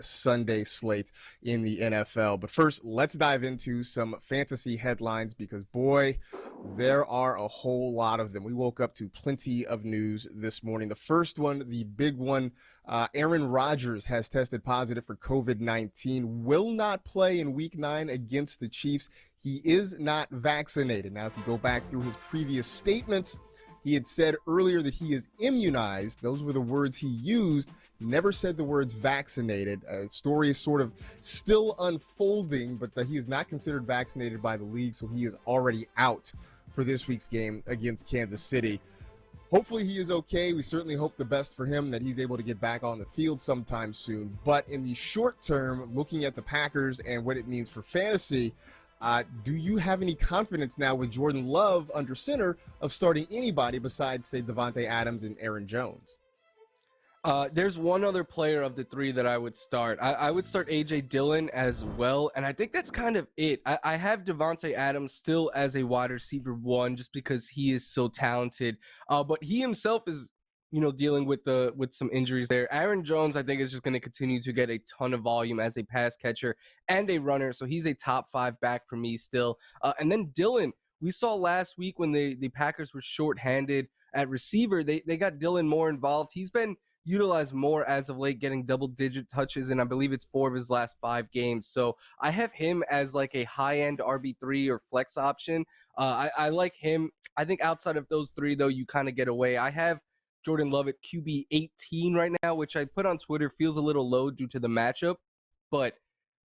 Sunday slate in the NFL. But first, let's dive into some fantasy headlines because, boy, there are a whole lot of them. We woke up to plenty of news this morning. The first one, the big one, Aaron Rodgers has tested positive for COVID-19, will not play in Week 9 against the Chiefs. He is not vaccinated. Now, if you go back through his previous statements, he had said earlier that he is immunized. Those were the words he used. Never said the words vaccinated. Story is sort of still unfolding, but he is not considered vaccinated by the league, so he is already out for this week's game against Kansas City. Hopefully he is okay. We certainly hope the best for him, that he's able to get back on the field sometime soon. But in the short term, looking at the Packers and what it means for fantasy, do you have any confidence now with Jordan Love under center of starting anybody besides, say, Davante Adams and Aaron Jones? There's one other player of the three that I would start. I would start A.J. Dillon as well, and I think that's kind of it. I have Davante Adams still as a wide receiver one just because he is so talented, but he himself is, dealing with some injuries there. Aaron Jones, I think, is just going to continue to get a ton of volume as a pass catcher and a runner, so he's a top 5 back for me still. And then Dillon, we saw last week when the Packers were shorthanded at receiver, they got Dillon more involved. He's been utilized more as of late, getting double-digit touches, and I believe it's 4 of his last 5 games. So I have him as like a high-end RB3 or flex option. I like him. I think outside of those 3, though, you kind of get away. I have Jordan Love at QB 18 right now, which I put on Twitter feels a little low due to the matchup, but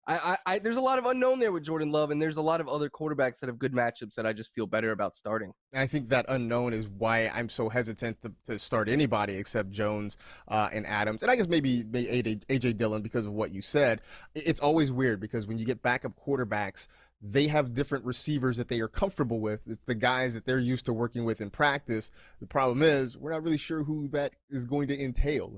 I there's a lot of unknown there with Jordan Love, and there's a lot of other quarterbacks that have good matchups that I just feel better about starting. I think that unknown is why I'm so hesitant to start anybody except Jones and Adams. And I guess maybe A.J. Dillon because of what you said. It's always weird because when you get backup quarterbacks, they have different receivers that they are comfortable with. It's the guys that they're used to working with in practice. The problem is we're not really sure who that is going to entail.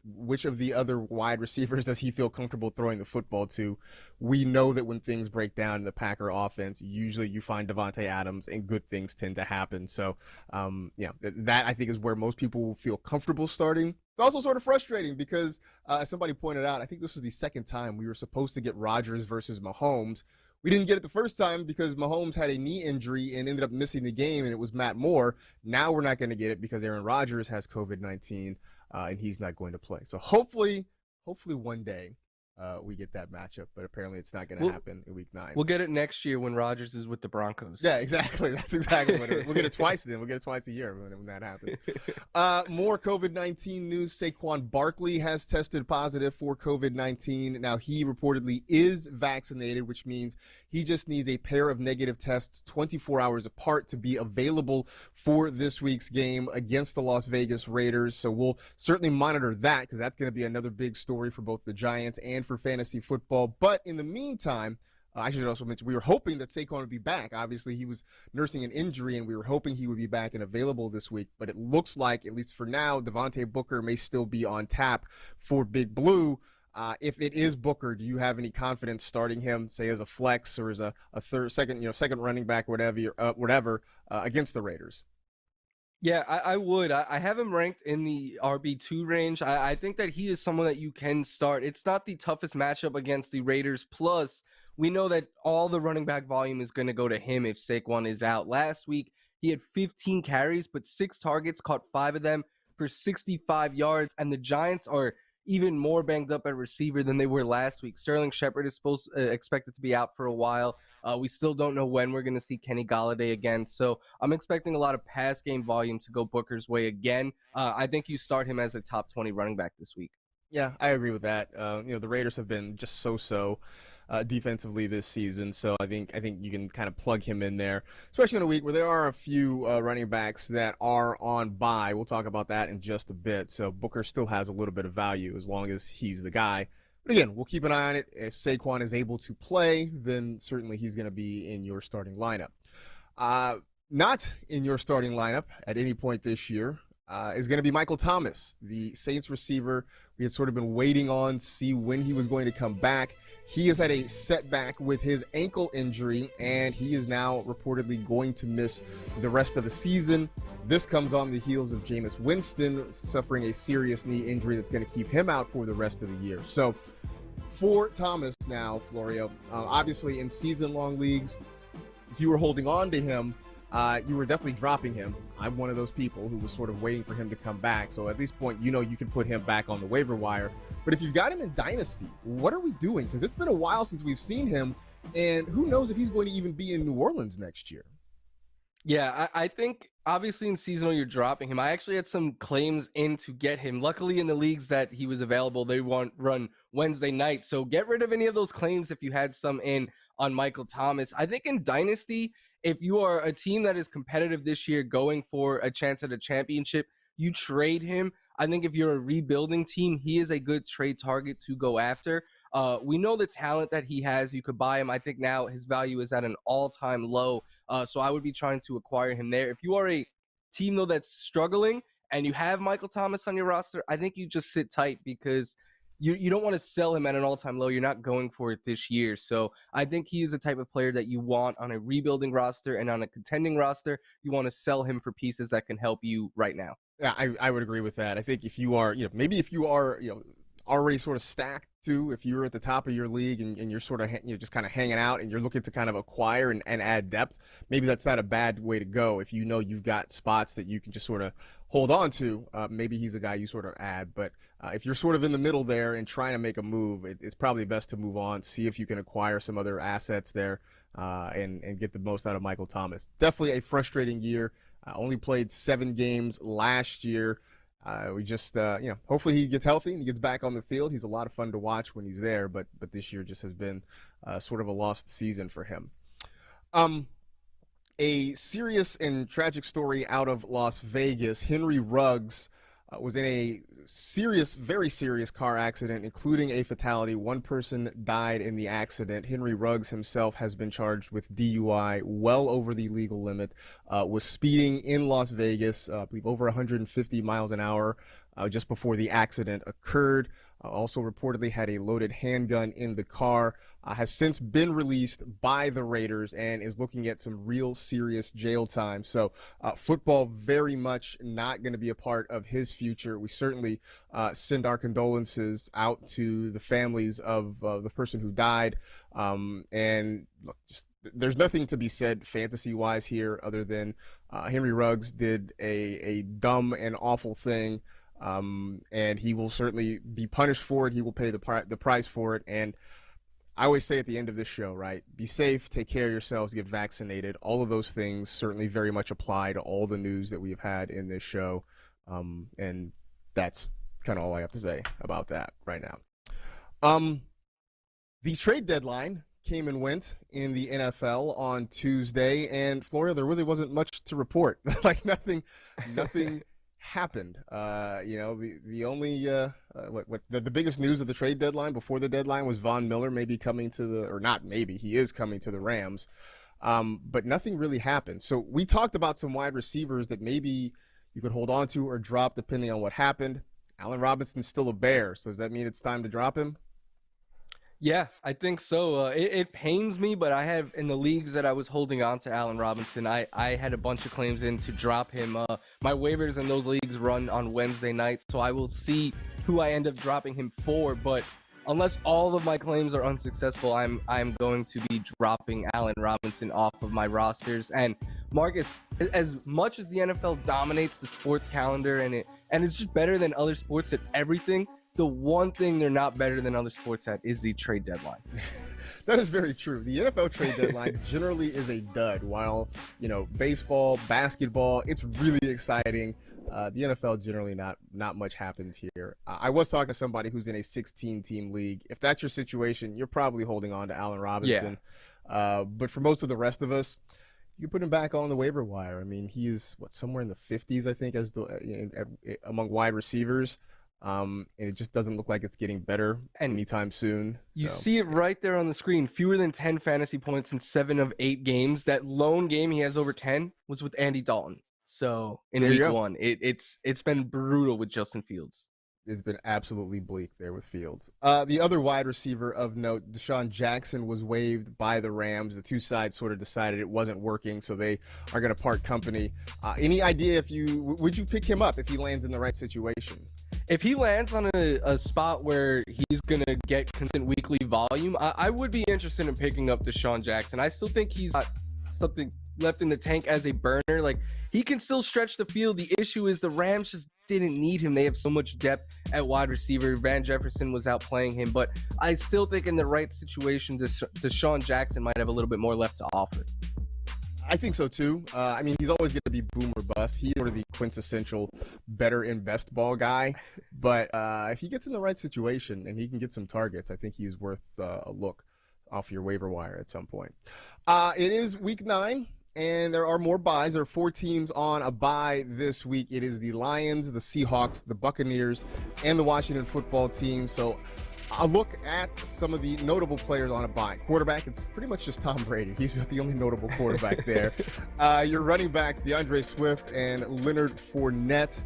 Which of the other wide receivers does he feel comfortable throwing the football to? We know that when things break down in the Packer offense, usually you find Davante Adams and good things tend to happen. So, that I think is where most people will feel comfortable starting. It's also sort of frustrating because, as somebody pointed out, I think this was the second time we were supposed to get Rodgers versus Mahomes. We didn't get it the first time because Mahomes had a knee injury and ended up missing the game, and it was Matt Moore. Now we're not going to get it because Aaron Rodgers has COVID-19, and he's not going to play. So hopefully one day we get that matchup, but apparently it's not going to happen in Week 9. We'll get it next year when Rodgers is with the Broncos. Yeah, exactly. That's exactly what it is. We'll get it twice then. We'll get it twice a year when that happens. More COVID-19 news. Saquon Barkley has tested positive for COVID-19. Now, he reportedly is vaccinated, which means he just needs a pair of negative tests 24 hours apart to be available for this week's game against the Las Vegas Raiders. So we'll certainly monitor that because that's going to be another big story for both the Giants and for fantasy football. But in the meantime, I should also mention we were hoping that Saquon would be back. Obviously, he was nursing an injury, and we were hoping he would be back and available this week. But it looks like, at least for now, Devontae Booker may still be on tap for Big Blue. If it is Booker, do you have any confidence starting him, say as a flex or as a second running back, whatever, against the Raiders? Yeah, I would. I have him ranked in the RB2 range. I think that he is someone that you can start. It's not the toughest matchup against the Raiders. Plus, we know that all the running back volume is going to go to him if Saquon is out. Last week, he had 15 carries, but 6 targets, caught 5 of them for 65 yards. And the Giants are even more banged up at receiver than they were last week. Sterling Shepard is expected to be out for a while. We still don't know when we're going to see Kenny Golladay again. So I'm expecting a lot of pass game volume to go Booker's way again. I think you start him as a top 20 running back this week. Yeah, I agree with that. The Raiders have been just so defensively this season, so I think you can kind of plug him in there, especially in a week where there are a few running backs that are on bye. We'll talk about that in just a bit. So Booker still has a little bit of value as long as he's the guy. But again, we'll keep an eye on it. If Saquon is able to play, then certainly he's going to be in your starting lineup. Not in your starting lineup at any point this year is going to be Michael Thomas, the Saints receiver. We had sort of been waiting on to see when he was going to come back. He has had a setback with his ankle injury, and he is now reportedly going to miss the rest of the season. This comes on the heels of Jameis Winston suffering a serious knee injury that's going to keep him out for the rest of the year. So for Thomas now, Florio. Obviously, in season-long leagues, if you were holding on to him, you were definitely dropping him. I'm one of those people who was sort of waiting for him to come back. So at this point, you can put him back on the waiver wire. But if you've got him in Dynasty, what are we doing? Because it's been a while since we've seen him, and who knows if he's going to even be in New Orleans next year. Yeah, I think obviously in seasonal you're dropping him. I actually had some claims in to get him. Luckily in the leagues that he was available, they run Wednesday night. So get rid of any of those claims if you had some in on Michael Thomas. I think in Dynasty, if you are a team that is competitive this year going for a chance at a championship, you trade him. I think if you're a rebuilding team, he is a good trade target to go after. We know the talent that he has. You could buy him. I think now his value is at an all-time low. So I would be trying to acquire him there. If you are a team, though, that's struggling and you have Michael Thomas on your roster, I think you just sit tight because you don't want to sell him at an all-time low. You're not going for it this year. So I think he is the type of player that you want on a rebuilding roster, and on a contending roster, you want to sell him for pieces that can help you right now. Yeah, I would agree with that. I think if you are, maybe if you are, already sort of stacked too, if you're at the top of your league and you're sort of, just kind of hanging out and you're looking to kind of acquire and add depth, maybe that's not a bad way to go. If you know you've got spots that you can just sort of hold on to, maybe he's a guy you sort of add. But if you're sort of in the middle there and trying to make a move, it's probably best to move on, see if you can acquire some other assets there and get the most out of Michael Thomas. Definitely a frustrating year. Only played 7 games last year. We just, hopefully he gets healthy and he gets back on the field. He's a lot of fun to watch when he's there, but this year just has been sort of a lost season for him. A serious and tragic story out of Las Vegas. Henry Ruggs was in a serious, very serious car accident, including a fatality. One person died in the accident. Henry Ruggs himself has been charged with DUI, well over the legal limit, was speeding in Las Vegas, I believe over 150 miles an hour just before the accident occurred. Also reportedly had a loaded handgun in the car. Has since been released by the Raiders and is looking at some real serious jail time. So football very much not going to be a part of his future. We certainly send our condolences out to the families of the person who died. And look, there's nothing to be said fantasy-wise here other than Henry Ruggs did a dumb and awful thing. And he will certainly be punished for it. He will pay the price for it. And I always say at the end of this show, right, be safe, take care of yourselves, get vaccinated. All of those things certainly very much apply to all the news that we've had in this show. And that's kind of all I have to say about that right now. The trade deadline came and went in the NFL on Tuesday, and Florida, there really wasn't much to report. Like nothing happened. The only the biggest news of the trade deadline before the deadline was Von Miller maybe coming to he is coming to the Rams. But nothing really happened. So we talked about some wide receivers that maybe you could hold on to or drop depending on what happened. Allen Robinson's still a Bear, so does that mean it's time to drop him? Yeah, I think so. It pains me, but I have in the leagues that I was holding on to Allen Robinson, I had a bunch of claims in to drop him. My waivers in those leagues run on Wednesday nights, so I will see who I end up dropping him for. But unless all of my claims are unsuccessful, I'm going to be dropping Allen Robinson off of my rosters. And Marcus, as much as the NFL dominates the sports calendar and it's just better than other sports at everything, the one thing they're not better than other sports at is the trade deadline. That is very true. The NFL trade deadline generally is a dud, while, baseball, basketball, it's really exciting. The NFL generally not much happens here. I was talking to somebody who's in a 16-team league. If that's your situation, you're probably holding on to Allen Robinson. Yeah. But for most of the rest of us, you put him back on the waiver wire. I mean, he is somewhere in the 50s, I think, as among wide receivers. And it just doesn't look like it's getting better anytime soon. You see it right there on the screen. Fewer than 10 fantasy points in 7 of 8 games. That lone game he has over 10 was with Andy Dalton. So in week 1, it's been brutal with Justin Fields. It's been absolutely bleak there with Fields. The other wide receiver of note, Deshaun Jackson, was waived by the Rams. The two sides sort of decided it wasn't working, so they are going to part company. Any idea would you pick him up if he lands in the right situation? If he lands on a spot where he's going to get consistent weekly volume, I would be interested in picking up Deshaun Jackson. I still think he's got something left in the tank as a burner. Like, he can still stretch the field. The issue is the Rams just didn't need him. They have so much depth at wide receiver. Van Jefferson was outplaying him, but I still think in the right situation, Deshaun Jackson might have a little bit more left to offer. I think so too. I mean, he's always going to be boom or bust. He's sort of the quintessential better and best ball guy. But if he gets in the right situation and he can get some targets, I think he's worth a look off your waiver wire at some point. It is week 9, and there are more buys. There are 4 teams on a bye this week. It is the Lions, the Seahawks, the Buccaneers, and the Washington football team. So a look at some of the notable players on a bye. Quarterback, it's pretty much just Tom Brady. He's the only notable quarterback there. Your running backs, DeAndre Swift and Leonard Fournette.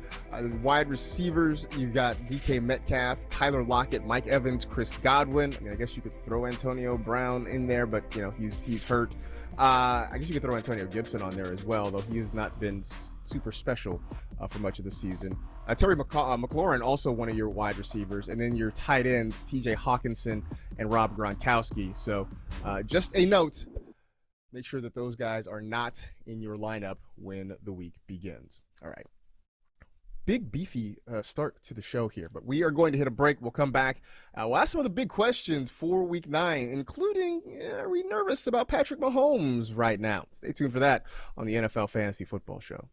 Wide receivers, you've got DK Metcalf, Tyler Lockett, Mike Evans, Chris Godwin. I mean, I guess you could throw Antonio Brown in there, but he's hurt. I guess you could throw Antonio Gibson on there as well, though he has not been super special for much of the season. Terry McLaurin, also one of your wide receivers, and then your tight ends, TJ Hawkinson and Rob Gronkowski. So just a note, make sure that those guys are not in your lineup when the week begins. All right. Big, beefy start to the show here, but we are going to hit a break. We'll come back. We'll ask some of the big questions for week 9, including, are we nervous about Patrick Mahomes right now? Stay tuned for that on the NFL Fantasy Football Show.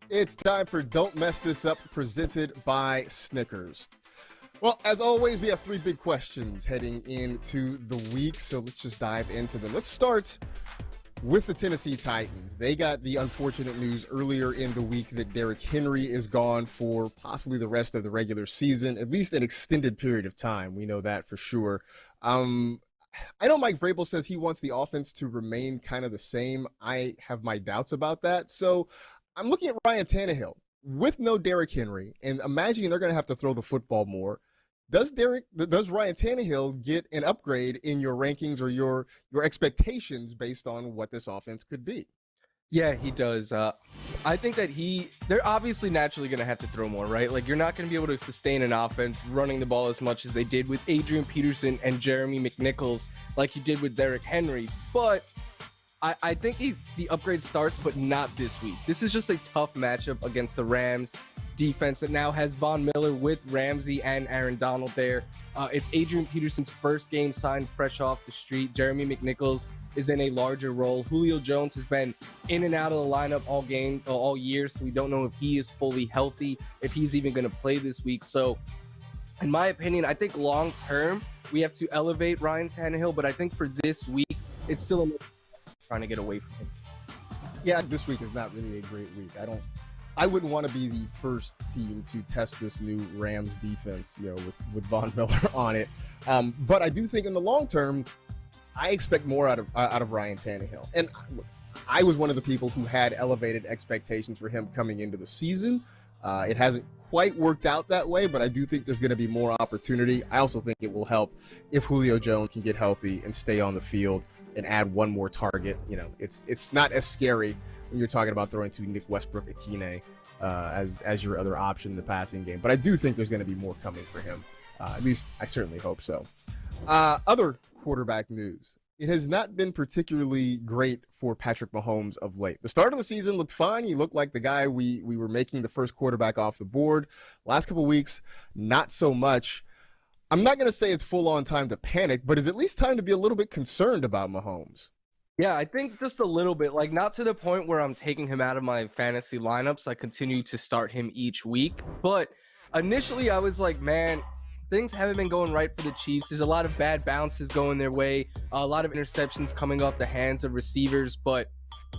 It's time for Don't Mess This Up, presented by Snickers. Well, as always, we have 3 big questions heading into the week, so let's just dive into them. Let's start with the Tennessee Titans. They got the unfortunate news earlier in the week that Derrick Henry is gone for possibly the rest of the regular season, at least an extended period of time. We know that for sure. I know Mike Vrabel says he wants the offense to remain kind of the same. I have my doubts about that. So I'm looking at Ryan Tannehill with no Derrick Henry and imagining they're going to have to throw the football more. Does Ryan Tannehill get an upgrade in your rankings or your expectations based on what this offense could be? Yeah, he does. I think that they're obviously naturally going to have to throw more, right? Like, you're not going to be able to sustain an offense running the ball as much as they did with Adrian Peterson and Jeremy McNichols like you did with Derrick Henry. But I think the upgrade starts, but not this week. This is just a tough matchup against the Rams. defense that now has Von Miller with Ramsey and Aaron Donald there. It's Adrian Peterson's first game signed fresh off the street. Jeremy McNichols is in a larger role. Julio Jones has been in and out of the lineup all year, so we don't know if he is fully healthy, if he's even going to play this week. So in my opinion, I think long term we have to elevate Ryan Tannehill, but I think for this week it's still trying to get away from him. Yeah, this week is not really a great week. I wouldn't want to be the first team to test this new Rams defense, with Von Miller on it. But I do think in the long term, I expect more out of Ryan Tannehill. And I was one of the people who had elevated expectations for him coming into the season. It hasn't quite worked out that way, but I do think there's going to be more opportunity. I also think it will help if Julio Jones can get healthy and stay on the field and add one more target. It's not as scary when you're talking about throwing to Nick Westbrook-Akine as your other option in the passing game. But I do think there's going to be more coming for him. At least I certainly hope so. Other quarterback news. It has not been particularly great for Patrick Mahomes of late. The start of the season looked fine. He looked like the guy we were making the first quarterback off the board. Last couple of weeks, not so much. I'm not going to say it's full-on time to panic, but it's at least time to be a little bit concerned about Mahomes. Yeah, I think just a little bit, like not to the point where I'm taking him out of my fantasy lineups. I continue to start him each week. But initially I was like, man, things haven't been going right for the Chiefs. There's a lot of bad bounces going their way, a lot of interceptions coming off the hands of receivers. But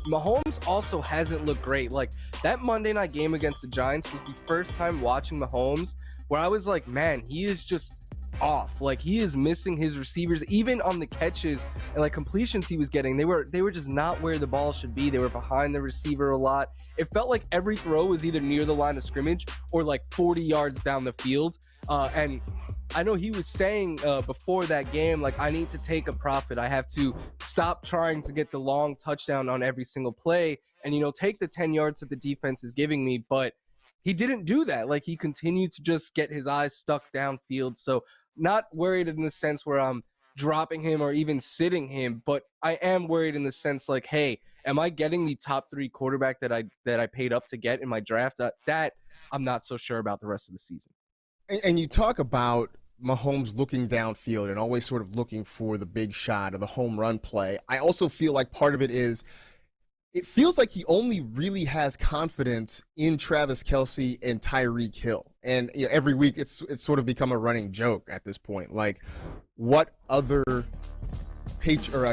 Mahomes also hasn't looked great. Like that Monday night game against the Giants was the first time watching Mahomes where I was like, man, he is just off. Like he is missing his receivers, even on the catches and like completions he was getting. They were just not where the ball should be. They were behind the receiver a lot. It felt like every throw was either near the line of scrimmage or like 40 yards down the field. And I know he was saying before that game, like, I need to take a profit. I have to stop trying to get the long touchdown on every single play and, take the 10 yards that the defense is giving me. But he didn't do that. Like, he continued to just get his eyes stuck downfield. So not worried in the sense where I'm dropping him or even sitting him, but I am worried in the sense like, hey, am I getting the top 3 quarterback that I paid up to get in my draft? That I'm not so sure about the rest of the season. And you talk about Mahomes looking downfield and always sort of looking for the big shot or the home run play. I also feel like part of it is it feels like he only really has confidence in Travis Kelce and Tyreek Hill. And every week it's sort of become a running joke at this point. Like, what other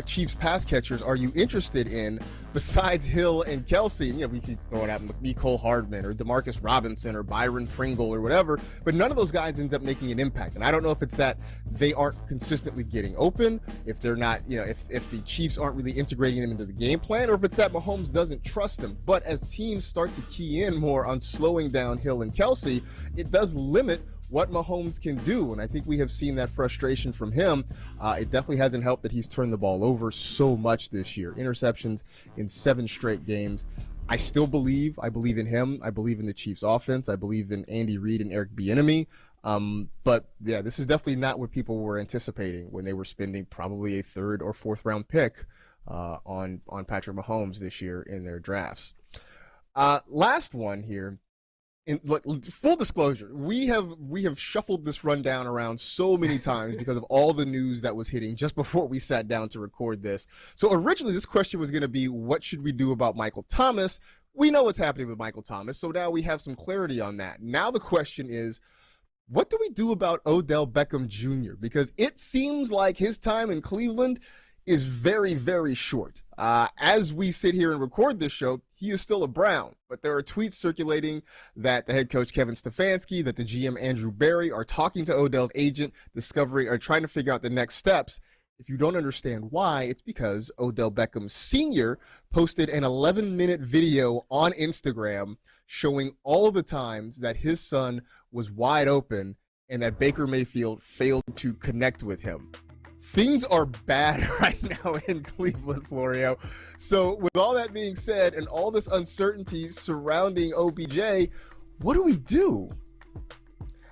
Chiefs pass catchers are you interested in besides Hill and Kelce? We keep throwing out Mecole Hardman or Demarcus Robinson or Byron Pringle or whatever, but none of those guys end up making an impact. And I don't know if it's that they aren't consistently getting open, if they're not, if the Chiefs aren't really integrating them into the game plan, or if it's that Mahomes doesn't trust them. But as teams start to key in more on slowing down Hill and Kelce, it does limit what Mahomes can do. And I think we have seen that frustration from him. It definitely hasn't helped that he's turned the ball over so much this year. Interceptions in 7 straight games. I believe in him. I believe in the Chiefs offense. I believe in Andy Reid and Eric Bieniemy. But yeah, this is definitely not what people were anticipating when they were spending probably a 3rd or 4th round pick on Patrick Mahomes this year in their drafts. Last one here. Full disclosure, we have shuffled this rundown around so many times because of all the news that was hitting just before we sat down to record this. So originally this question was going to be, what should we do about Michael Thomas? We know what's happening with Michael Thomas, so now we have some clarity on that. Now the question is, what do we do about Odell Beckham Jr.? Because it seems like his time in Cleveland is very, very short. As we sit here and record this show, he is still a Brown, but there are tweets circulating that the head coach Kevin Stefanski, that the GM Andrew Berry are talking to Odell's agent, trying to figure out the next steps. If you don't understand why, it's because Odell Beckham Sr. posted an 11-minute video on Instagram showing all of the times that his son was wide open and that Baker Mayfield failed to connect with him. Things are bad right now in Cleveland, Florio. So with all that being said and all this uncertainty surrounding OBJ, what do we do?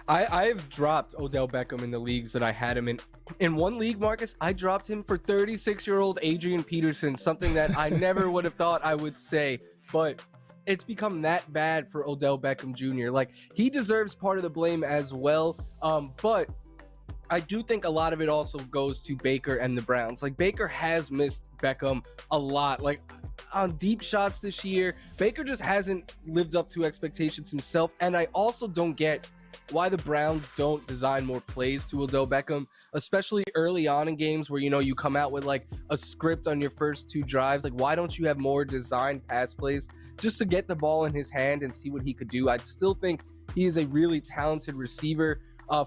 I've dropped Odell Beckham in the leagues that I had him in. In one league, Marcus, I dropped him for 36-year-old Adrian Peterson, something that I never would have thought I would say. But it's become that bad for Odell Beckham Jr. Like, he deserves part of the blame as well. But I do think a lot of it also goes to Baker and the Browns. Like, Baker has missed Beckham a lot. Like, on deep shots this year, Baker just hasn't lived up to expectations himself. And I also don't get why the Browns don't design more plays to Odell Beckham, especially early on in games where, you come out with like a script on your first two drives. Like, why don't you have more designed pass plays just to get the ball in his hand and see what he could do? I still think he is a really talented receiver.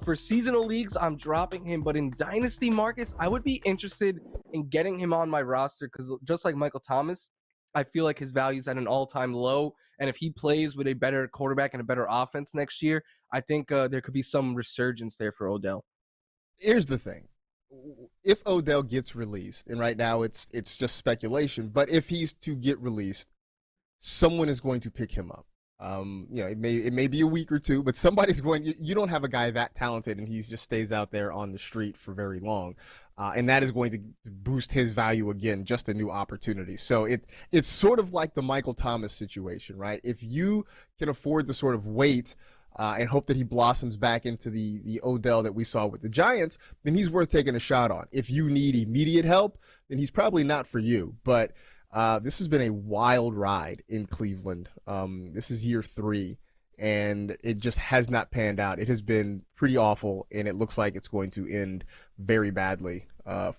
For seasonal leagues, I'm dropping him, but in dynasty markets, I would be interested in getting him on my roster because just like Michael Thomas, I feel like his value is at an all-time low. And if he plays with a better quarterback and a better offense next year, I think there could be some resurgence there for Odell. Here's the thing. If Odell gets released, and right now it's just speculation, but if he's to get released, someone is going to pick him up. It may be a week or two, but somebody's going. You don't have a guy that talented, and he just stays out there on the street for very long, and that is going to boost his value again. Just a new opportunity. So it's sort of like the Michael Thomas situation, right? If you can afford to sort of wait. And hope that he blossoms back into the Odell that we saw with the Giants, then he's worth taking a shot on. If you need immediate help, then he's probably not for you. But this has been a wild ride in Cleveland. This is year 3, and it just has not panned out. It has been pretty awful, and it looks like it's going to end very badly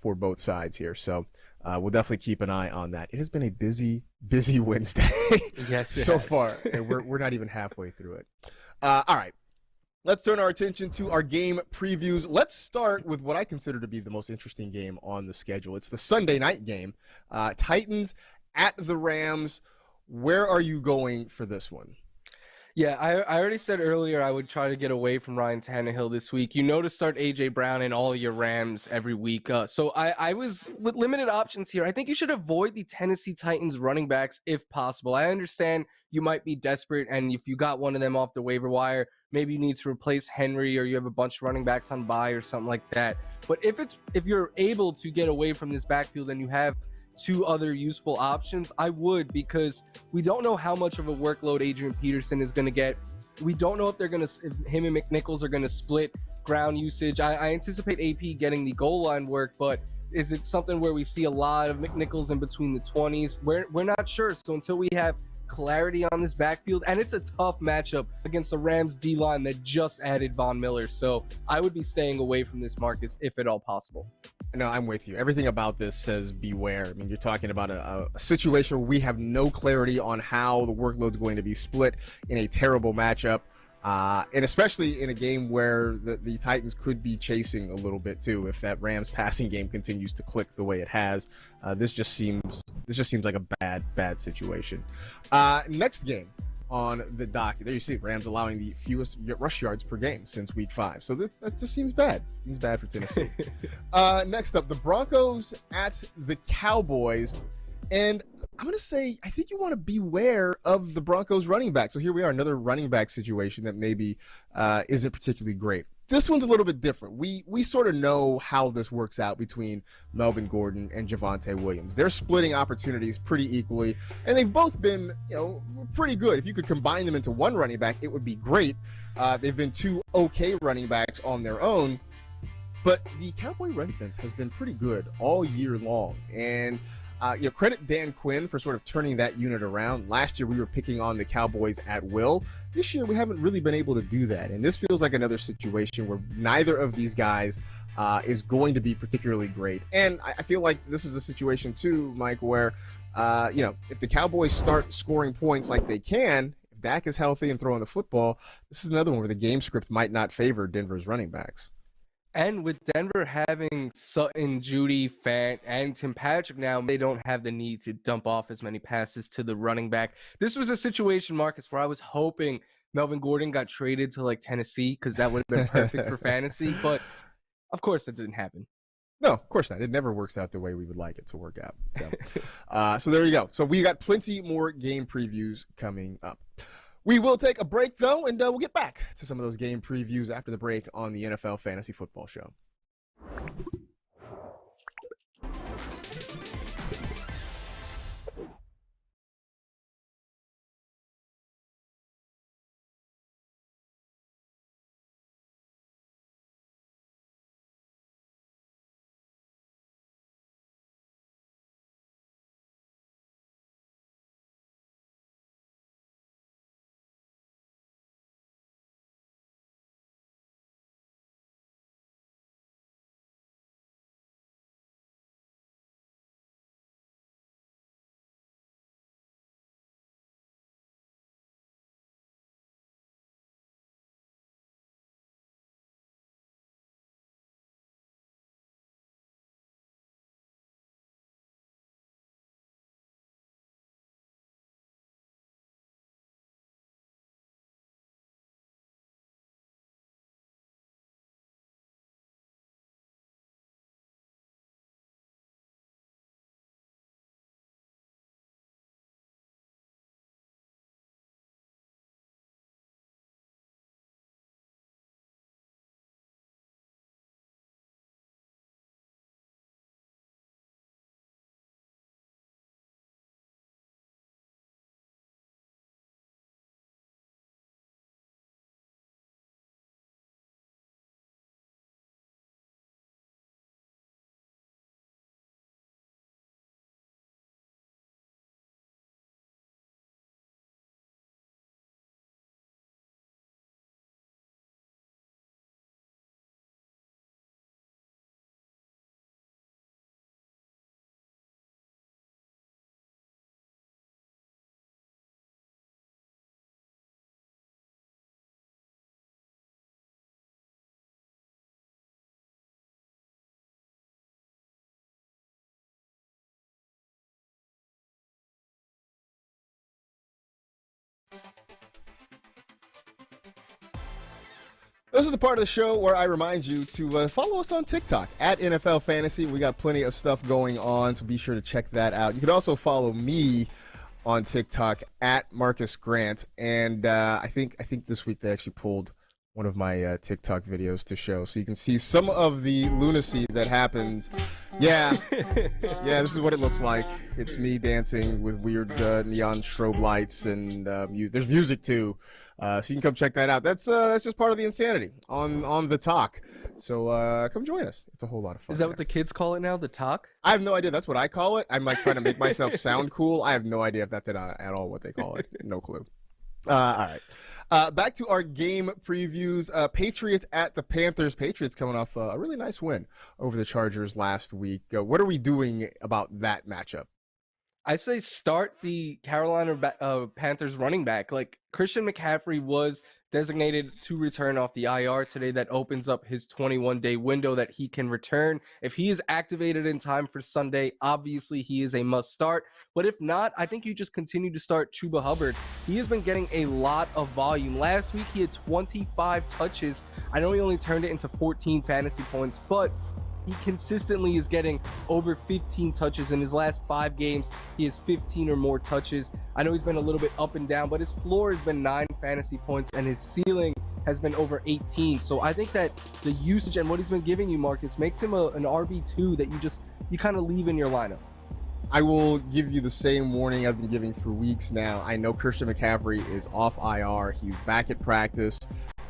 for both sides here. So we'll definitely keep an eye on that. It has been a busy Wednesday Yes, so far, and we're not even halfway through it. All right, let's turn our attention to our game previews. Let's start with what I consider to be the most interesting game on the schedule. It's the Sunday night game. Titans at the Rams. Where are you going for this one? Yeah, I already said earlier I would try to get away from Ryan Tannehill this week. To start A.J. Brown and all your Rams every week. So I was with limited options here. I think you should avoid the Tennessee Titans running backs if possible. I understand you might be desperate, and if you got one of them off the waiver wire, maybe you need to replace Henry or you have a bunch of running backs on bye or something like that. But if you're able to get away from this backfield and you have two other useful options, I would, because we don't know how much of a workload Adrian Peterson is going to get. We don't know if him and McNichols are going to split ground usage. I anticipate AP getting the goal line work, but is it something where we see a lot of McNichols in between the 20s? We're not sure. So until we have clarity on this backfield, and it's a tough matchup against the Rams D-line that just added Von Miller. So I would be staying away from this, Marcus, if at all possible. No, I'm with you. Everything about this says beware. I mean, you're talking about a situation where we have no clarity on how the workload's going to be split in a terrible matchup. And especially in a game where the Titans could be chasing a little bit too. If that Rams passing game continues to click the way it has, this just seems like a bad situation. Next game on the docket, there you see Rams allowing the fewest rush yards per game since week 5. So that just seems bad. Seems bad for Tennessee. Next up, the Broncos at the Cowboys. And I'm going to say, I think you want to beware of the Broncos running back. So here we are, another running back situation that maybe isn't particularly great. This one's a little bit different. We sort of know how this works out between Melvin Gordon and Javonte Williams. They're splitting opportunities pretty equally, and they've both been, pretty good. If you could combine them into one running back, it would be great. They've been two okay running backs on their own, but the Cowboy run defense has been pretty good all year long, and credit Dan Quinn for sort of turning that unit around. Last year, we were picking on the Cowboys at will. This year, we haven't really been able to do that. And this feels like another situation where neither of these guys is going to be particularly great. And I feel like this is a situation, too, Mike, where, if the Cowboys start scoring points like they can, if Dak is healthy and throwing the football, this is another one where the game script might not favor Denver's running backs. And with Denver having Sutton, Judy, Fant, and Tim Patrick now, they don't have the need to dump off as many passes to the running back. This was a situation, Marcus, where I was hoping Melvin Gordon got traded to Tennessee, because that would have been perfect for fantasy. But of course, that didn't happen. No, of course not. It never works out the way we would like it to work out. So there you go. So we got plenty more game previews coming up. We will take a break, though, and we'll get back to some of those game previews after the break on the NFL Fantasy Football Show. This is the part of the show where I remind you to follow us on TikTok at NFL Fantasy. We got plenty of stuff going on, so be sure to check that out. You can also follow me on TikTok at Marcus Grant, and I think this week they actually pulled one of my TikTok videos to show, so you can see some of the lunacy that happens. Yeah, this is what it looks like. It's me dancing with weird neon strobe lights, and there's music too. So you can come check that out. That's just part of the insanity on the talk. So come join us. It's a whole lot of fun. Is that what the kids call it now, the talk? I have no idea. That's what I call it. I'm like trying to make myself sound cool. I have no idea if that's at all what they call it. No clue. All right. Back to our game previews. Patriots at the Panthers. Patriots coming off a really nice win over the Chargers last week. What are we doing about that matchup? I say start the Carolina Panthers running back. Like, Christian McCaffrey was designated to return off the IR today. That opens up his 21-day window that he can return. If he is activated in time for Sunday, obviously he is a must start. But if not, I think you just continue to start Chuba Hubbard. He has been getting a lot of volume. Last week he had 25 touches. I know he only turned it into 14 fantasy points, but he consistently is getting over 15 touches. In his last 5 games, he has 15 or more touches. I know he's been a little bit up and down, but his floor has been 9 fantasy points, and his ceiling has been over 18. So I think that the usage and what he's been giving you, Marcus, makes him an RB2 that you kind of leave in your lineup. I will give you the same warning I've been giving for weeks now. I know Christian McCaffrey is off IR. He's back at practice.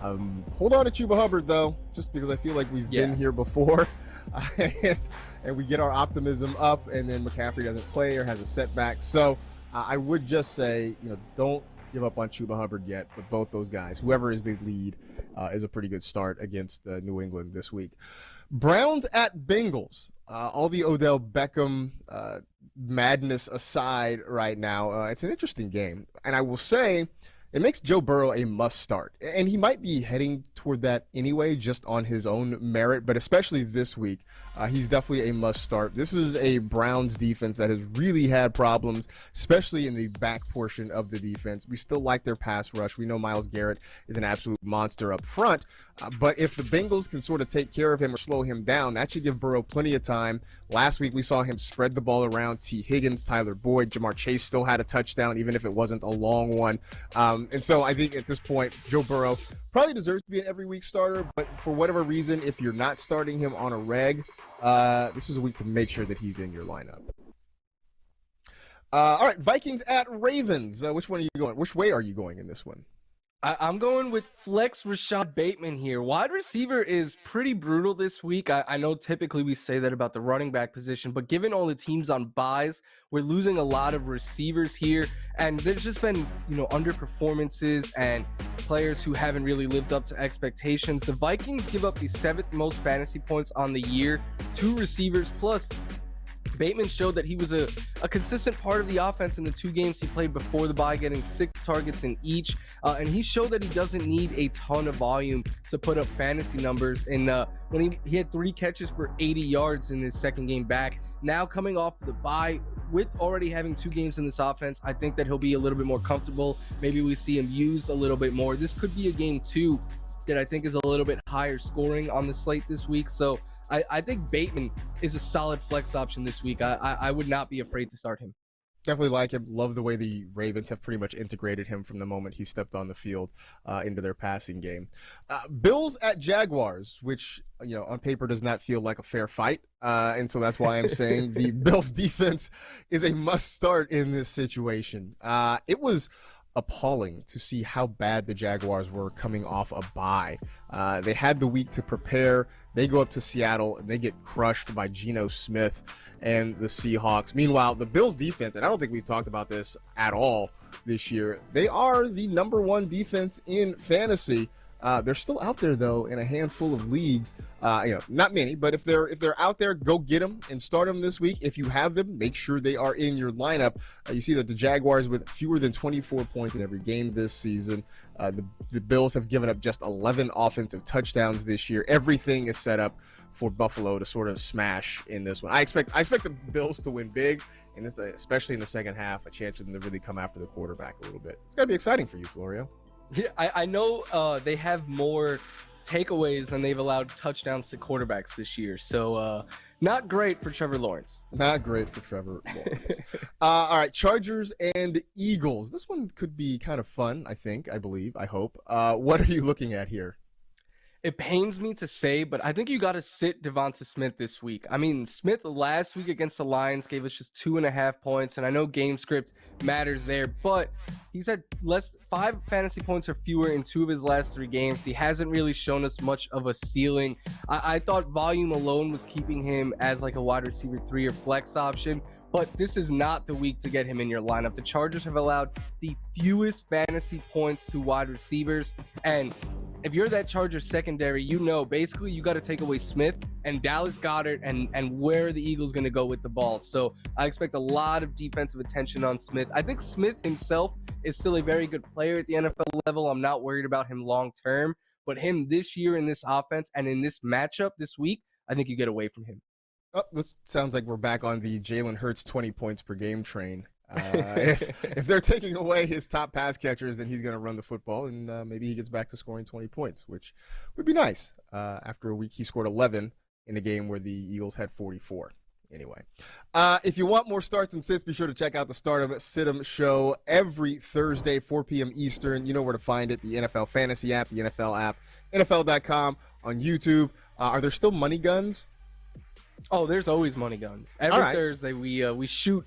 Hold on to Chuba Hubbard, though, just because I feel like we've been here before. And we get our optimism up, and then McCaffrey doesn't play or has a setback. So I would just say, don't give up on Chuba Hubbard yet, but both those guys, whoever is the lead, is a pretty good start against New England this week. Browns at Bengals. All the Odell Beckham madness aside right now, it's an interesting game. And I will say, it makes Joe Burrow a must start. And he might be heading toward that anyway, just on his own merit, but especially this week, he's definitely a must start. This is a Browns defense that has really had problems, especially in the back portion of the defense. We still like their pass rush. We know Myles Garrett is an absolute monster up front, but if the Bengals can sort of take care of him or slow him down, that should give Burrow plenty of time. Last week, we saw him spread the ball around. T. Higgins, Tyler Boyd, Jamar Chase still had a touchdown, even if it wasn't a long one. And so I think at this point, Joe Burrow probably deserves to be an every week starter, but for whatever reason, if you're not starting him on a reg, this is a week to make sure that he's in your lineup. All right, Vikings at Ravens. Which one are you going? Which way are you going in this one? I'm going with flex Rashad Bateman here. Wide receiver is pretty brutal this week. I know typically we say that about the running back position, but given all the teams on buys, we're losing a lot of receivers here. And there's just been, underperformances and players who haven't really lived up to expectations. The Vikings give up the 7th most fantasy points on the year to receivers. Plus, Bateman showed that he was a consistent part of the offense in the 2 games he played before the bye, getting 6 targets in each. And he showed that he doesn't need a ton of volume to put up fantasy numbers. And when he had 3 catches for 80 yards in his 2nd game back. Now coming off the bye, with already having 2 games in this offense, I think that he'll be a little bit more comfortable. Maybe we see him used a little bit more. This could be a game 2 that I think is a little bit higher scoring on the slate this week. So I think Bateman is a solid flex option this week. I would not be afraid to start him. Definitely like him. Love the way the Ravens have pretty much integrated him from the moment he stepped on the field into their passing game. Bills at Jaguars, which on paper does not feel like a fair fight, and so that's why I'm saying the Bills defense is a must start in this situation. It was appalling to see how bad the Jaguars were coming off a bye. They had the week to prepare. They go up to Seattle and they get crushed by Geno Smith and the Seahawks. Meanwhile, the Bills defense, and I don't think we've talked about this at all this year, they are the #1 defense in fantasy. They're still out there though in a handful of leagues. Not many, but if they're out there, go get them and start them this week. If you have them, make sure they are in your lineup. You see that the Jaguars with fewer than 24 points in every game this season. The Bills have given up just 11 offensive touchdowns this year. Everything is set up for Buffalo to sort of smash in this one. I expect the Bills to win big, and especially in the second half, a chance for them to really come after the quarterback a little bit. It's got to be exciting for you, Florio. Yeah, I know they have more takeaways than they've allowed touchdowns to quarterbacks this year. So not great for Trevor Lawrence. Not great for Trevor Lawrence. All right, Chargers and Eagles. This one could be kind of fun, I believe, I hope. What are you looking at here? It pains me to say, but I think you got to sit Devonta Smith this week. I mean, Smith last week against the Lions gave us just 2.5 points, and I know game script matters there, but he's had 5 fantasy points or fewer in 2 of his last 3 games. He hasn't really shown us much of a ceiling. I thought volume alone was keeping him as like a wide receiver 3 or flex option, but this is not the week to get him in your lineup. The Chargers have allowed the fewest fantasy points to wide receivers, and if you're that Chargers secondary, basically you got to take away Smith and Dallas Goedert, and where are the Eagles going to go with the ball? So I expect a lot of defensive attention on Smith. I think Smith himself is still a very good player at the NFL level. I'm not worried about him long term, but him this year in this offense and in this matchup this week, I think you get away from him. Oh, this sounds like we're back on the Jalen Hurts 20 points per game train. If they're taking away his top pass catchers, then he's going to run the football, and maybe he gets back to scoring 20 points, which would be nice. After a week, he scored 11 in a game where the Eagles had 44. Anyway, if you want more starts and sits, be sure to check out the Stardom Situm show every Thursday, 4 p.m. Eastern. You know where to find it: the NFL Fantasy app, the NFL app, NFL.com, on YouTube. Are there still money guns? Oh, there's always money guns. Every Thursday, we shoot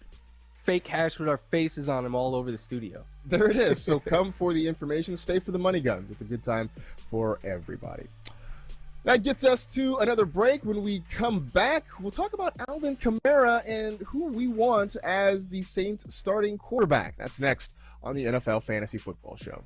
fake cash with our faces on them all over the studio. There it is. So come for the information, stay for the money guns. It's a good time for everybody. That gets us to another break. When we come back, we'll talk about Alvin Kamara and who we want as the Saints starting quarterback. That's next on the NFL Fantasy Football Show.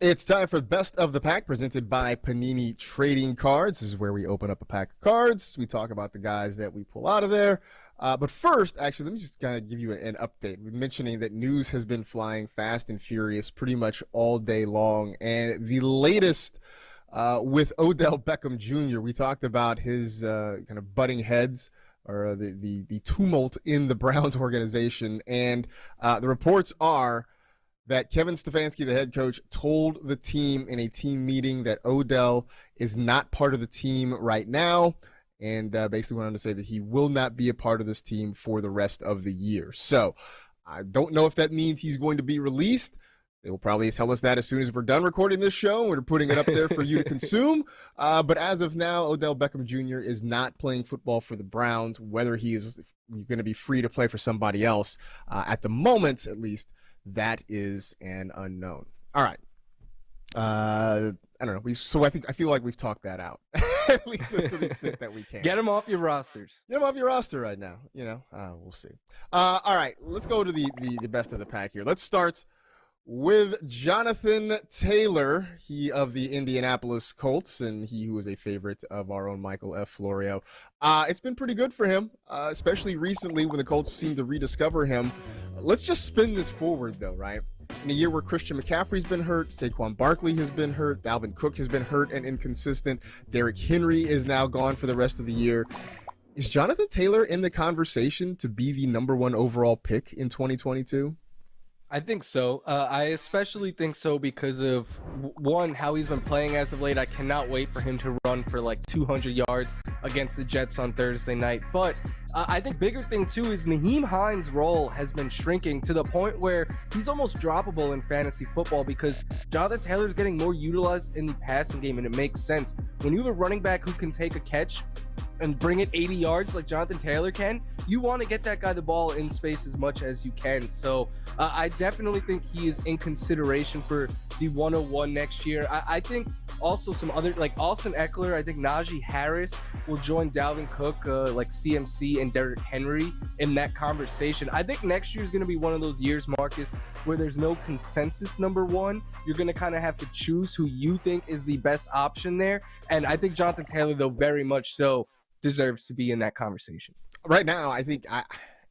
It's time for Best of the Pack, presented by Panini Trading Cards. This is where we open up a pack of cards. We talk about the guys that we pull out of there. But first, actually, let me just kind of give you an update. We're mentioning that news has been flying fast and furious pretty much all day long. And the latest with Odell Beckham Jr., we talked about his kind of butting heads, or the tumult in the Browns organization. And the reports are that Kevin Stefanski, the head coach, told the team in a team meeting that Odell is not part of the team right now, and basically went on to say that he will not be a part of this team for the rest of the year. So I don't know if that means he's going to be released. They will probably tell us that as soon as we're done recording this show. We're putting it up there for you to consume. But as of now, Odell Beckham Jr. is not playing football for the Browns. Whether he is going to be free to play for somebody else, at the moment, at least, that is an unknown. All right. I don't know. I feel like we've talked that out, at least to the extent that we can. Get him off your rosters. Get him off your roster right now. We'll see. All right, let's go to the best of the pack here. Let's start with Jonathan Taylor, he of the Indianapolis Colts, and he who is a favorite of our own Michael F. Florio. It's been pretty good for him, especially recently when the Colts seem to rediscover him. Let's just spin this forward, though, right? In a year where Christian McCaffrey's been hurt, Saquon Barkley has been hurt, Dalvin Cook has been hurt and inconsistent, Derrick Henry is now gone for the rest of the year. Is Jonathan Taylor in the conversation to be the number one overall pick in 2022? I think so. I especially think so because of, one, how he's been playing as of late. I cannot wait for him to run for like 200 yards against the Jets on Thursday night. But I think bigger thing, too, is Nyheim Hines' role has been shrinking to the point where he's almost droppable in fantasy football because Jonathan Taylor is getting more utilized in the passing game, and it makes sense. When you have a running back who can take a catch and bring it 80 yards like Jonathan Taylor can, you want to get that guy the ball in space as much as you can. So I definitely think he is in consideration for the 101 next year. I think also some other, like Austin Eckler, I think Najee Harris will join Dalvin Cook, like CMC and Derrick Henry in that conversation. I think next year is going to be one of those years, Marcus, where there's no consensus number one. You're going to kind of have to choose who you think is the best option there. And I think Jonathan Taylor, though, very much so deserves to be in that conversation. Right now, I think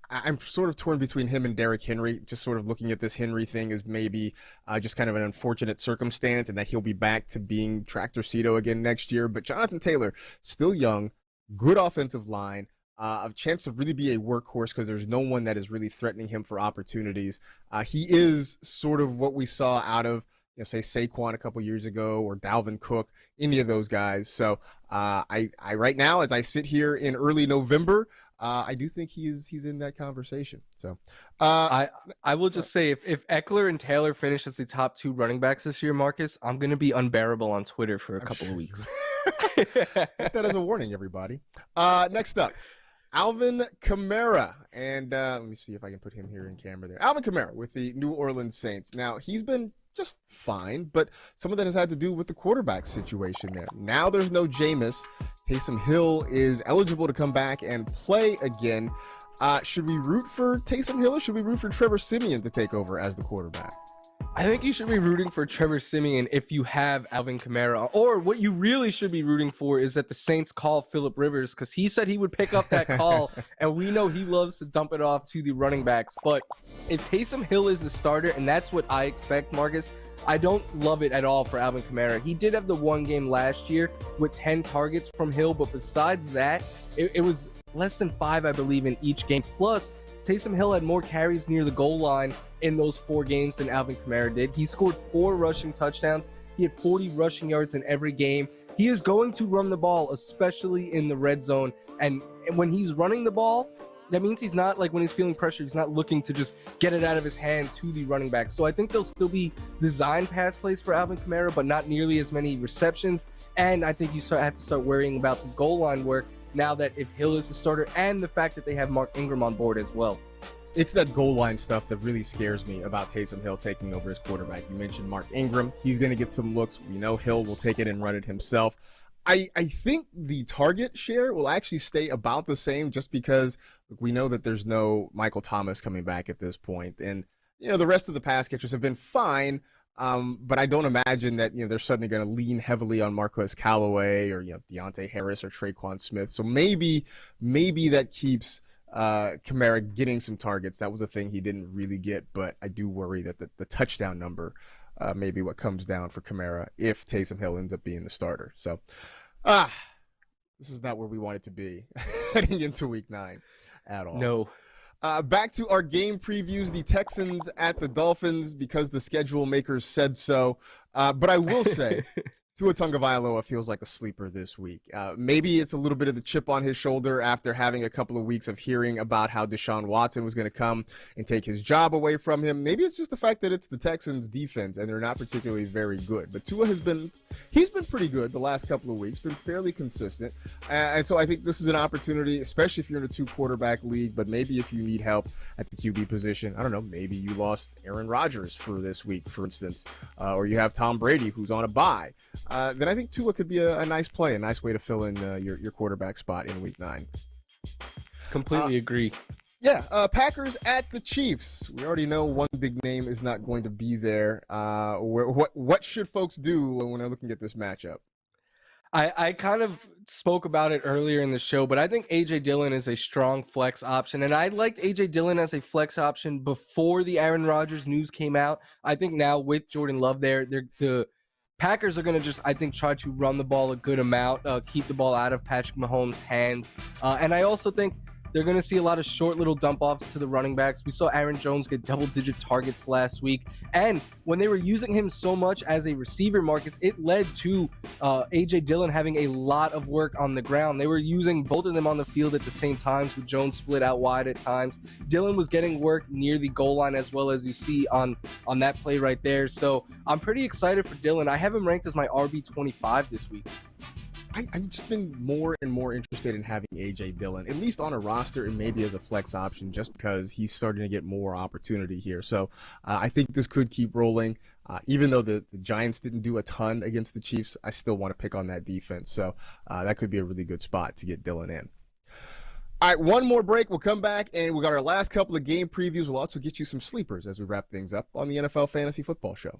I'm sort of torn between him and Derrick Henry, just sort of looking at this Henry thing as maybe just kind of an unfortunate circumstance and that he'll be back to being Tractorcito again next year. But Jonathan Taylor, still young, good offensive line, a chance to really be a workhorse because there's no one that is really threatening him for opportunities. He is sort of what we saw out of, say Saquon a couple years ago or Dalvin Cook, any of those guys. So I right now, as I sit here in early November, I do think he's in that conversation. So I will just say if Eckler and Taylor finish as the top two running backs this year, Marcus, I'm going to be unbearable on Twitter for a couple of weeks. Take that as a warning, everybody. Next up, Alvin Kamara. And let me see if I can put him here in camera there. Alvin Kamara with the New Orleans Saints. Now, he's been just fine, but some of that has had to do with the quarterback situation there. Now there's no Jameis. Taysom Hill is eligible to come back and play again. Should we root for Taysom Hill or should we root for Trevor Siemian to take over as the quarterback? I think you should be rooting for Trevor Siemian if you have Alvin Kamara. Or what you really should be rooting for is that the Saints call Phillip Rivers because he said he would pick up that call, and we know he loves to dump it off to the running backs. But if Taysom Hill is the starter, and that's what I expect, Marcus, I don't love it at all for Alvin Kamara. He did have the one game last year with 10 targets from Hill, but besides that, it was less than 5, I believe, in each game. Plus, Taysom Hill had more carries near the goal line in those 4 games than Alvin Kamara did. He scored 4 rushing touchdowns. He had 40 rushing yards in every game. He is going to run the ball, especially in the red zone. And when he's running the ball, that means he's not, like when he's feeling pressure, he's not looking to just get it out of his hand to the running back. So I think there'll still be design pass plays for Alvin Kamara, but not nearly as many receptions. And I think you have to start worrying about the goal line work now that if Hill is the starter and the fact that they have Mark Ingram on board as well. It's that goal line stuff that really scares me about Taysom Hill taking over as quarterback. You mentioned Mark Ingram. He's going to get some looks. We know Hill will take it and run it himself. I think the target share will actually stay about the same just because we know that there's no Michael Thomas coming back at this point. And, the rest of the pass catchers have been fine, but I don't imagine that, they're suddenly going to lean heavily on Marquez Callaway or, Deontay Harris or Traquan Smith. So maybe that keeps Kamara getting some targets. That was a thing he didn't really get, but I do worry that the touchdown number may be what comes down for Kamara if Taysom Hill ends up being the starter. So, this is not where we want it to be heading into week 9 at all. No. Back to our game previews, the Texans at the Dolphins because the schedule makers said so. But I will say Tua Tagovailoa feels like a sleeper this week. Maybe it's a little bit of the chip on his shoulder after having a couple of weeks of hearing about how Deshaun Watson was going to come and take his job away from him. Maybe it's just the fact that it's the Texans' defense and they're not particularly very good. But Tua he's been pretty good the last couple of weeks, been fairly consistent. And so I think this is an opportunity, especially if you're in a 2-quarterback league, but maybe if you need help at the QB position. I don't know, maybe you lost Aaron Rodgers for this week, for instance, or you have Tom Brady who's on a bye. Then I think Tua could be a nice play, a nice way to fill in your quarterback spot in Week 9. Completely agree. Yeah, Packers at the Chiefs. We already know one big name is not going to be there. What should folks do when they're looking at this matchup? I kind of spoke about it earlier in the show, but I think A.J. Dillon is a strong flex option. And I liked A.J. Dillon as a flex option before the Aaron Rodgers news came out. I think now with Jordan Love there, the Packers are going to just, I think, try to run the ball a good amount, keep the ball out of Patrick Mahomes' hands. And I also think they're going to see a lot of short little dump-offs to the running backs. We saw Aaron Jones get double-digit targets last week. And when they were using him so much as a receiver, Marcus, it led to A.J. Dillon having a lot of work on the ground. They were using both of them on the field at the same times, with Jones split out wide at times. Dillon was getting work near the goal line as well, as you see on that play right there. So I'm pretty excited for Dillon. I have him ranked as my RB25 this week. I've just been more and more interested in having A.J. Dillon, at least on a roster and maybe as a flex option, just because he's starting to get more opportunity here. So I think this could keep rolling. Even though the Giants didn't do a ton against the Chiefs, I still want to pick on that defense. So that could be a really good spot to get Dillon in. All right, one more break. We'll come back, and we got our last couple of game previews. We'll also get you some sleepers as we wrap things up on the NFL Fantasy Football Show.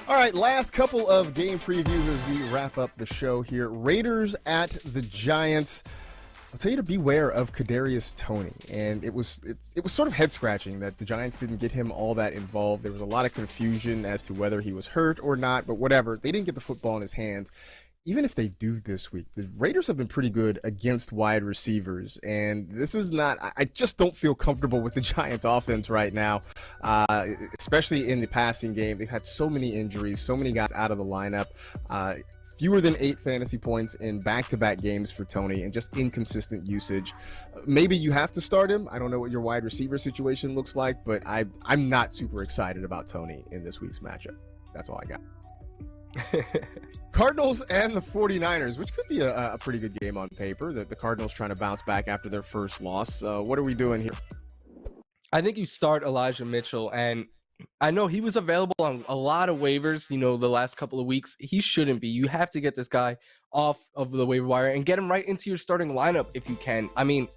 All right, last couple of game previews as we wrap up the show here. Raiders at the Giants. I'll tell you to beware of Kadarius Toney, and it was sort of head scratching that the Giants didn't get him all that involved. There was a lot of confusion as to whether he was hurt or not, but whatever. They didn't get the football in his hands. Even if they do this week, the Raiders have been pretty good against wide receivers, and this is not. I just don't feel comfortable with the Giants' offense right now, especially in the passing game. They've had so many injuries, so many guys out of the lineup. Fewer than 8 fantasy points in back-to-back games for Toney, and just inconsistent usage. Maybe you have to start him. I don't know what your wide receiver situation looks like, but I'm not super excited about Toney in this week's matchup. That's all I got. Cardinals and the 49ers, which could be a pretty good game on paper. The Cardinals trying to bounce back after their first loss. What are we doing here? I think you start Elijah Mitchell, and I know he was available on a lot of waivers, the last couple of weeks. He shouldn't be. You have to get this guy off of the waiver wire and get him right into your starting lineup if you can. I mean,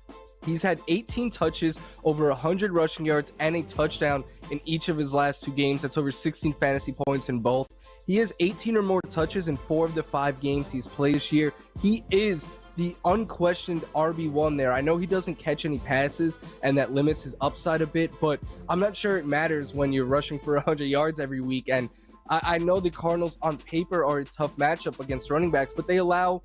he's had 18 touches, over 100 rushing yards, and a touchdown in each of his last 2 games. That's over 16 fantasy points in both. He has 18 or more touches in 4 of the 5 games he's played this year. He is the unquestioned RB1 there. I know he doesn't catch any passes, and that limits his upside a bit, but I'm not sure it matters when you're rushing for 100 yards every week. And I know the Cardinals on paper are a tough matchup against running backs, but they allow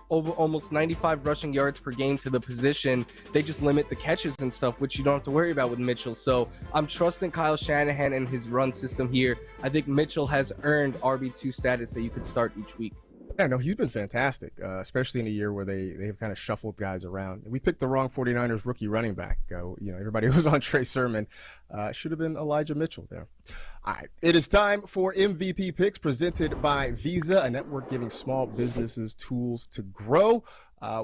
over almost 95 rushing yards per game to the position. They just limit the catches and stuff, which you don't have to worry about with Mitchell. So I'm trusting Kyle Shanahan and his run system here. I think Mitchell has earned RB2 status that you could start each week. Yeah, no, he's been fantastic, especially in a year where they have kind of shuffled guys around. We picked the wrong 49ers rookie running back. Everybody was on Trey Sermon. Should have been Elijah Mitchell there. All right, it is time for MVP Picks presented by Visa, a network giving small businesses tools to grow.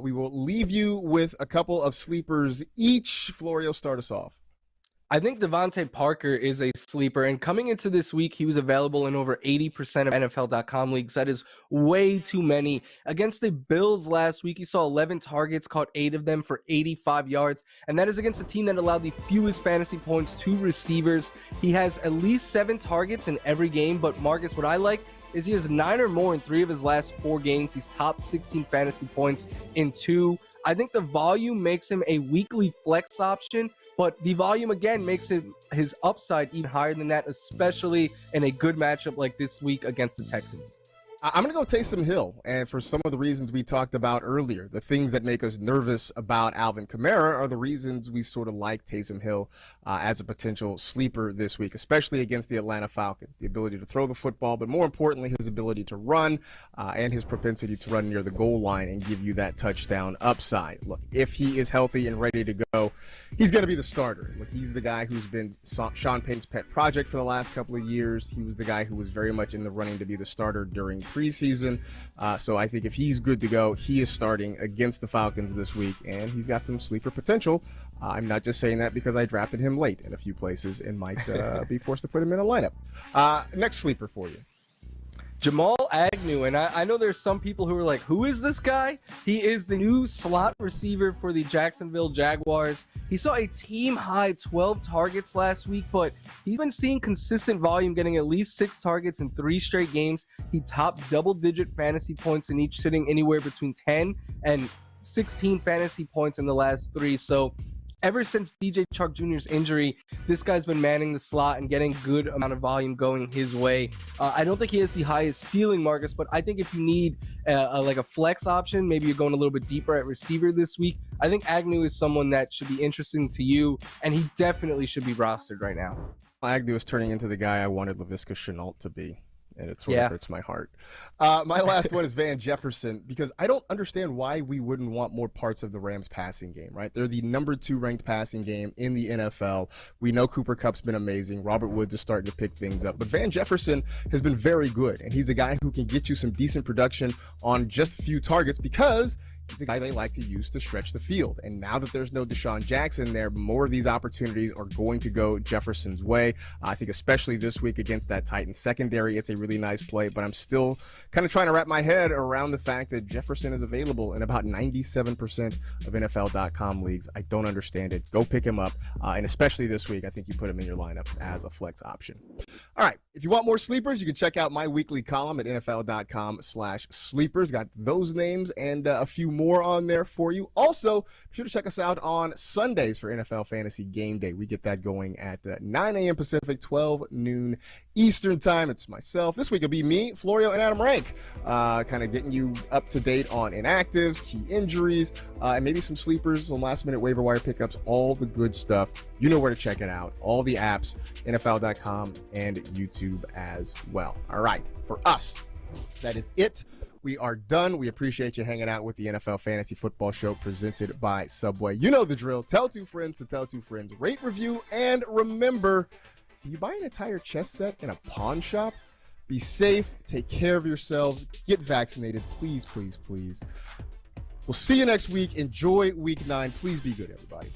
We will leave you with a couple of sleepers each. Florio, start us off. I think Devontae Parker is a sleeper, and coming into this week, he was available in over 80% of NFL.com leagues. That is way too many. Against the Bills last week, he saw 11 targets, caught 8 of them for 85 yards, and that is against a team that allowed the fewest fantasy points to receivers. He has at least 7 targets in every game, but Marcus, what I like is he has 9 or more in 3 of his last 4 games. He's top 16 fantasy points in 2. I think the volume makes him a weekly flex option, but the volume, again, makes his upside even higher than that, especially in a good matchup like this week against the Texans. I'm going to go Taysom Hill, and for some of the reasons we talked about earlier, the things that make us nervous about Alvin Kamara are the reasons we sort of like Taysom Hill as a potential sleeper this week, especially against the Atlanta Falcons. The ability to throw the football, but more importantly, his ability to run and his propensity to run near the goal line and give you that touchdown upside. Look, if he is healthy and ready to go, he's going to be the starter. Look, he's the guy who's been Sean Payton's pet project for the last couple of years. He was the guy who was very much in the running to be the starter during preseason. So I think if he's good to go, he is starting against the Falcons this week, and he's got some sleeper potential. I'm not just saying that because I drafted him late in a few places and might be forced to put him in a lineup. Next sleeper for you. Jamal Agnew, and I know there's some people who are like, who is this guy? He is the new slot receiver for the Jacksonville Jaguars. He saw a team-high 12 targets last week, but he's been seeing consistent volume, getting at least 6 targets in 3 straight games. He topped double-digit fantasy points in each, sitting anywhere between 10 and 16 fantasy points in the last 3. So ever since DJ Chark Jr.'s injury, this guy's been manning the slot and getting good amount of volume going his way. I don't think he has the highest ceiling, Marcus, but I think if you need like a flex option, maybe you're going a little bit deeper at receiver this week, I think Agnew is someone that should be interesting to you, and he definitely should be rostered right now. Agnew is turning into the guy I wanted Laviska Shenault to be, and it sort of hurts my heart. My last one is Van Jefferson, because I don't understand why we wouldn't want more parts of the Rams passing game, right? They're the number 2 ranked passing game in the NFL. We know Cooper Kupp's been amazing. Robert Woods is starting to pick things up. But Van Jefferson has been very good, and he's a guy who can get you some decent production on just a few targets because he's a guy they like to use to stretch the field. And now that there's no Deshaun Jackson there, more of these opportunities are going to go Jefferson's way. I think especially this week against that Titans secondary, it's a really nice play, but I'm still kind of trying to wrap my head around the fact that Jefferson is available in about 97% of NFL.com leagues. I don't understand it. Go pick him up. And especially this week, I think you put him in your lineup as a flex option. All right. If you want more sleepers, you can check out my weekly column at NFL.com/sleepers. Got those names and a few more on there for you. Also, be sure to check us out on Sundays for NFL Fantasy Game Day. We get that going at 9 a.m. Pacific, 12 noon Eastern Time. It's myself. This week it'll be me, Florio, and Adam Rank, kind of getting you up to date on inactives, key injuries, and maybe some sleepers, some last-minute waiver wire pickups, all the good stuff. You know where to check it out. All the apps, NFL.com, and YouTube as well. All right, for us, that is it. We are done. We appreciate you hanging out with the NFL Fantasy Football Show presented by Subway. You know the drill. Tell 2 friends to tell 2 friends. Rate, review, and remember, do you buy an entire chess set in a pawn shop? Be safe. Take care of yourselves. Get vaccinated. Please, please, please. We'll see you next week. Enjoy week 9. Please be good, everybody.